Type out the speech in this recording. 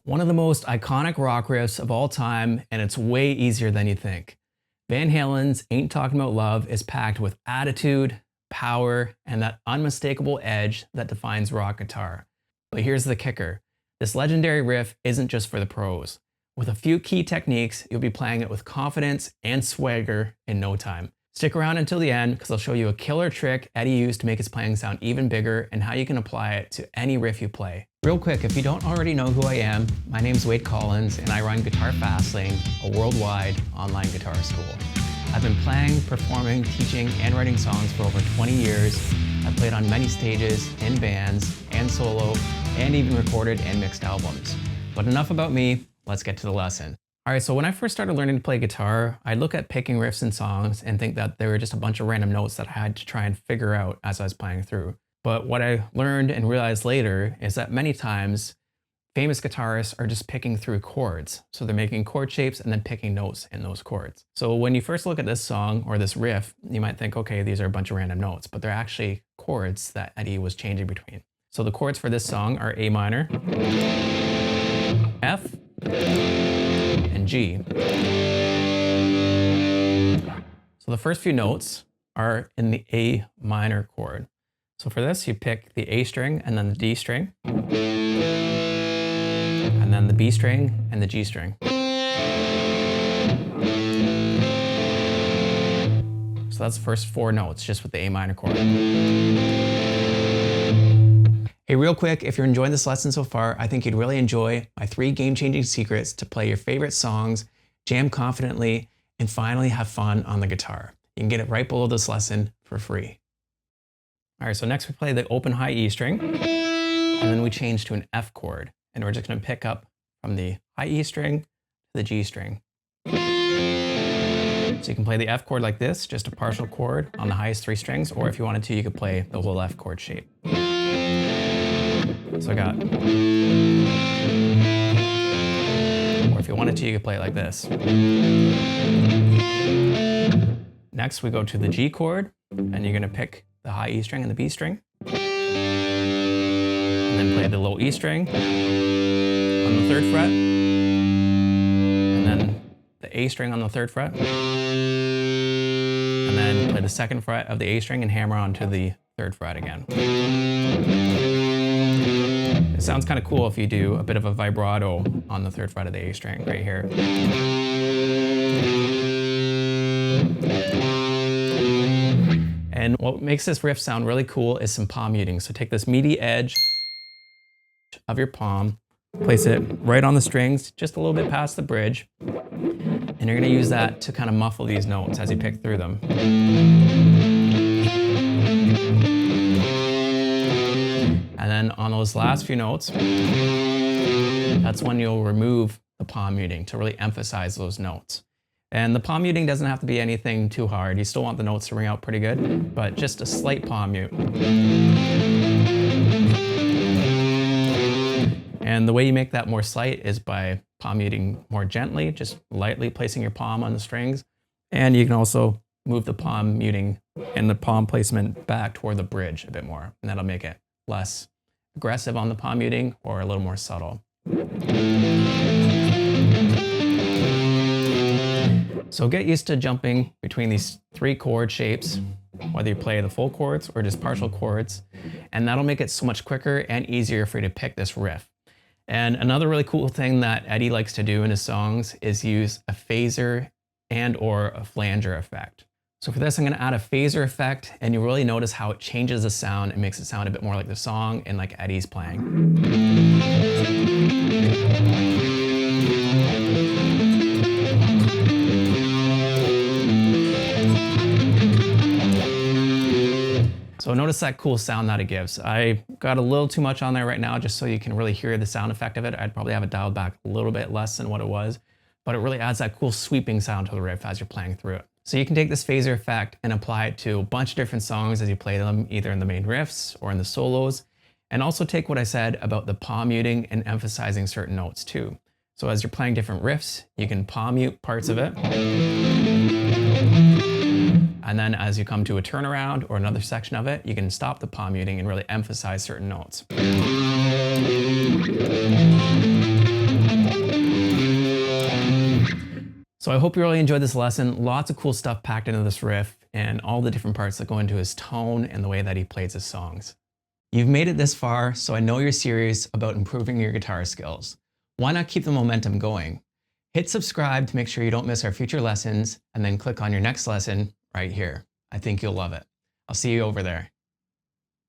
One of the most iconic rock riffs of all time, and it's way easier than you think. Van Halen's Aint Talkin Bout Love is packed with attitude, power, and that unmistakable edge that defines rock guitar. But here's the kicker. This legendary riff isn't just for the pros. With a few key techniques, you'll be playing it with confidence and swagger in no time. Stick around until the end because I'll show you a killer trick Eddie used to make his playing sound even bigger and how you can apply it to any riff you play. Real quick, if you don't already know who I am, my name's Wade Collins and I run Guitar Fastlane, a worldwide online guitar school. I've been playing, performing, teaching, and writing songs for over 20 years. I've played on many stages, in bands, and solo, and even recorded and mixed albums. But enough about me, let's get to the lesson. All right, so when I first started learning to play guitar, I'd look at picking riffs and songs and think that they were just a bunch of random notes that I had to try and figure out as I was playing through. But what I learned and realized later is that many times famous guitarists are just picking through chords. So they're making chord shapes and then picking notes in those chords. So when you first look at this song or this riff, you might think, okay, these are a bunch of random notes, but they're actually chords that Eddie was changing between. So the chords for this song are A minor, F, and G. So the first few notes are in the A minor chord. So for this, you pick the A string and then the D string, and then the B string and the G string. So that's the first four notes just with the A minor chord. Hey, real quick, if you're enjoying this lesson so far, I think you'd really enjoy my 3 game-changing secrets to play your favorite songs, jam confidently, and finally have fun on the guitar. You can get it right below this lesson for free. All right, so next we play the open high E string, and then we change to an F chord, and we're just gonna pick up from the high E string to the G string. So you can play the F chord like this, just a partial chord on the highest 3 strings, or if you wanted to, you could play the whole F chord shape. So I got, or if you wanted to, you could play it like this. Next, we go to the G chord, and you're gonna pick the high E string and the B string. And then play the low E string on the 3rd fret. And then the A string on the 3rd fret. And then play the 2nd fret of the A string and hammer onto the 3rd fret again. It sounds kind of cool if you do a bit of a vibrato on the 3rd fret of the A string right here. And what makes this riff sound really cool is some palm muting. So take this meaty edge of your palm, place it right on the strings, just a little bit past the bridge. And you're gonna use that to kind of muffle these notes as you pick through them. And then on those last few notes, that's when you'll remove the palm muting to really emphasize those notes. And the palm muting doesn't have to be anything too hard. You still want the notes to ring out pretty good, but just a slight palm mute. And the way you make that more slight is by palm muting more gently, just lightly placing your palm on the strings. And you can also move the palm muting and the palm placement back toward the bridge a bit more, and that'll make it less aggressive on the palm muting or a little more subtle. So get used to jumping between these 3 chord shapes, whether you play the full chords or just partial chords, and that'll make it so much quicker and easier for you to pick this riff. And another really cool thing that Eddie likes to do in his songs is use a phaser and or a flanger effect. So for this, I'm gonna add a phaser effect, and you'll really notice how it changes the sound and makes it sound a bit more like the song and like Eddie's playing. So notice that cool sound that it gives. I got a little too much on there right now just so you can really hear the sound effect of it. I'd probably have it dialed back a little bit less than what it was, but it really adds that cool sweeping sound to the riff as you're playing through it. So you can take this phaser effect and apply it to a bunch of different songs as you play them, either in the main riffs or in the solos, and also take what I said about the palm muting and emphasizing certain notes too. So as you're playing different riffs, you can palm mute parts of it. And then as you come to a turnaround or another section of it, you can stop the palm muting and really emphasize certain notes. So I hope you really enjoyed this lesson. Lots of cool stuff packed into this riff and all the different parts that go into his tone and the way that he plays his songs. You've made it this far, so I know you're serious about improving your guitar skills. Why not keep the momentum going? Hit subscribe to make sure you don't miss our future lessons, and then click on your next lesson right here. I think you'll love it. I'll see you over there.